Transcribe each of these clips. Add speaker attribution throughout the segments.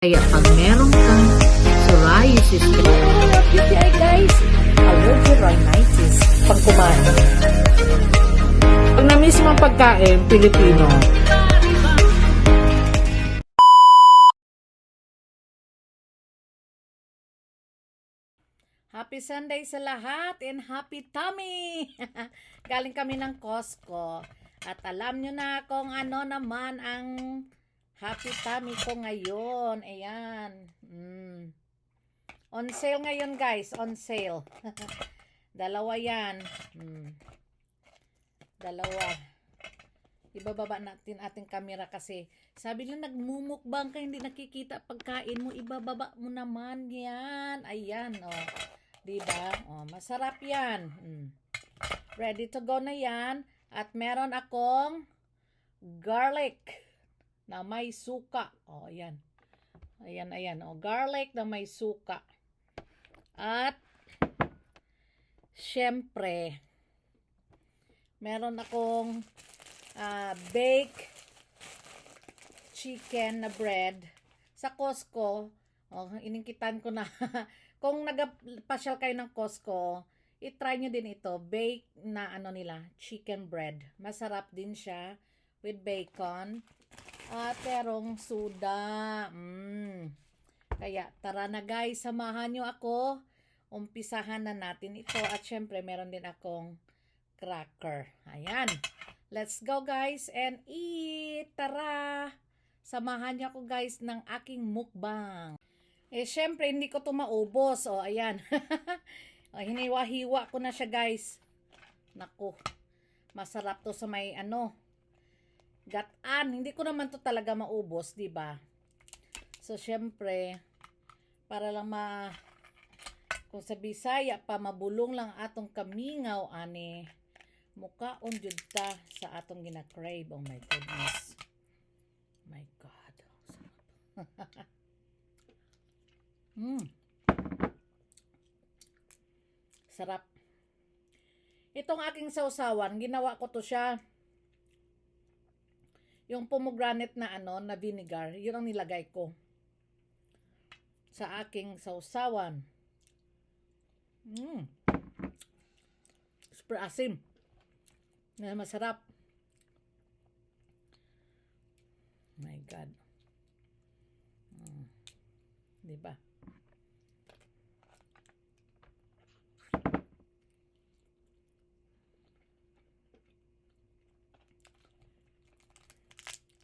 Speaker 1: Kaya pag meron kang psoriasis,
Speaker 2: UTI guys, allergic rhinitis pag kumain.
Speaker 1: pag na-miss mo ang pagkain, Pilipino,
Speaker 2: Happy Sunday sa lahat and happy tummy! Galing kami ng Costco. At alam nyo na kung ano naman ang happy tummy ko ngayon. Ayan. On sale ngayon guys. On sale. Dalawa yan. Dalawa. Ibababa natin ating camera kasi sabi nila nagmumukbang ka, hindi nakikita pagkain mo, ibababa mo naman yan. Ayan, oh. Diba? Oh, masarap yan. Ready to go na yan. At meron akong garlic na may suka. Oh, ayan. Ayan. Oh, garlic na may suka. At syempre, meron akong baked chicken na bread sa Costco. Oh, iningkitan ko na. Kung nagpasyal kayo ng Costco, i-try nyo din ito. Baked na nila, chicken bread. Masarap din siya with bacon. At terong suda. Kaya tara na guys, samahan nyo ako. Umpisahan na natin ito. At syempre, meron din akong cracker. Ayan. Let's go guys and eat! Tara! Samahan niyo ako guys ng aking mukbang. Eh syempre hindi ko to maubos. O ayan. O, hiniwa-hiwa ko na siya guys. Naku. Masarap to sa may gataan. Hindi ko naman to talaga maubos, di ba? So syempre para lang kung sa Bisaya pa mabulong lang atong kamingaw ani. Mukaon jud ta sa atong gina-crave. Oh my goodness. My God. Sarap. Itong aking sausawan, ginawa ko to siya. Yung pomegranate na na vinegar, yun ang nilagay ko sa aking sausawan. Super asim. Na masarap. My God. Diba?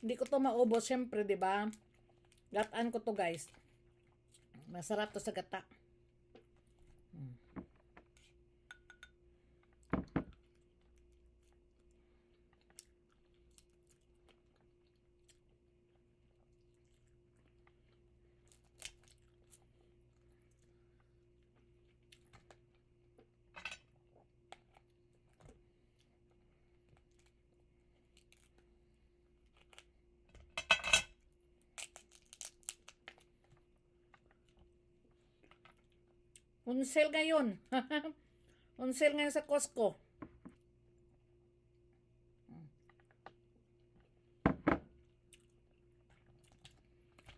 Speaker 2: Hindi ko to maubos syempre, diba? Gataan ko to guys. Masarap to sa gata. On sale ngayon. On sale ngayon sa Costco.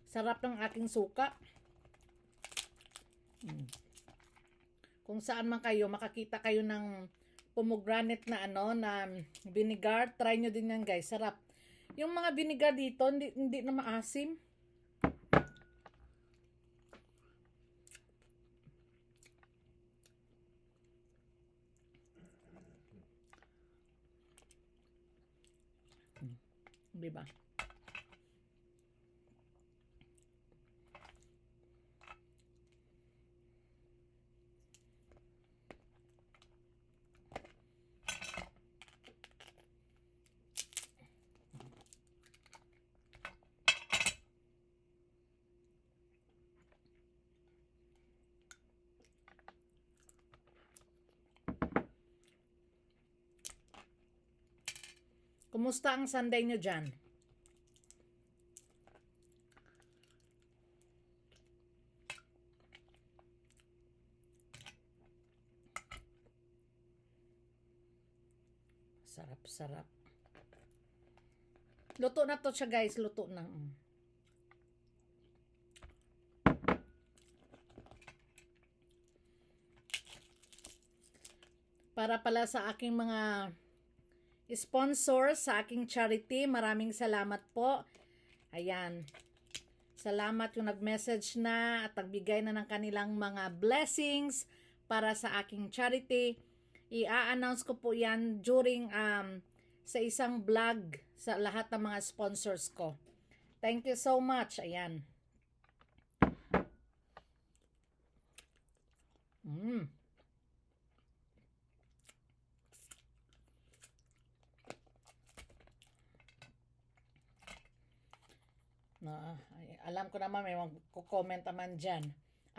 Speaker 2: Sarap ng aking suka. Kung saan man kayo, makakita kayo ng pomegranate na na vinegar, try nyo din yan guys. Sarap. Yung mga vinegar dito, hindi na maasim. Diba? Kumusta ang Sunday nyo dyan? Sarap. Luto na to siya guys. Luto na. para pala sa aking mga sponsors sa aking charity. Maraming salamat po. Ayan. Salamat yung nag-message na at nagbigay na ng kanilang mga blessings para sa aking charity. I-announce ko po yan during sa isang vlog sa lahat ng mga sponsors ko. Thank you so much. Ayan. No, alam ko naman may magko-comment naman dyan.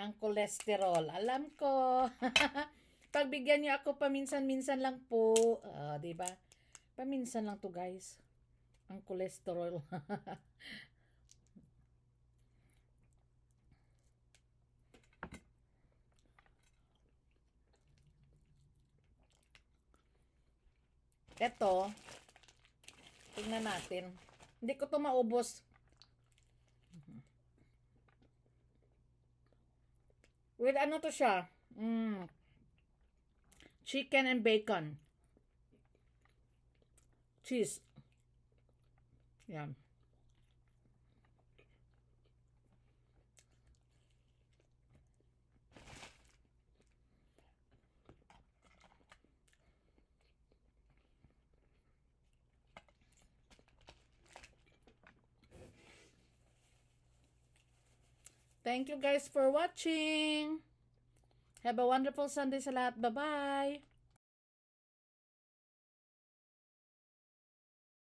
Speaker 2: Ang cholesterol, alam ko. Pagbigyan niyo ako paminsan-minsan lang po. Di ba? Paminsan lang to, guys. Ang cholesterol. Ito, tingnan natin. Hindi ko to maubos. With ano to siya? Chicken and bacon. Cheese. Yan. Thank you guys for watching. Have a wonderful Sunday sa lahat. Bye-bye.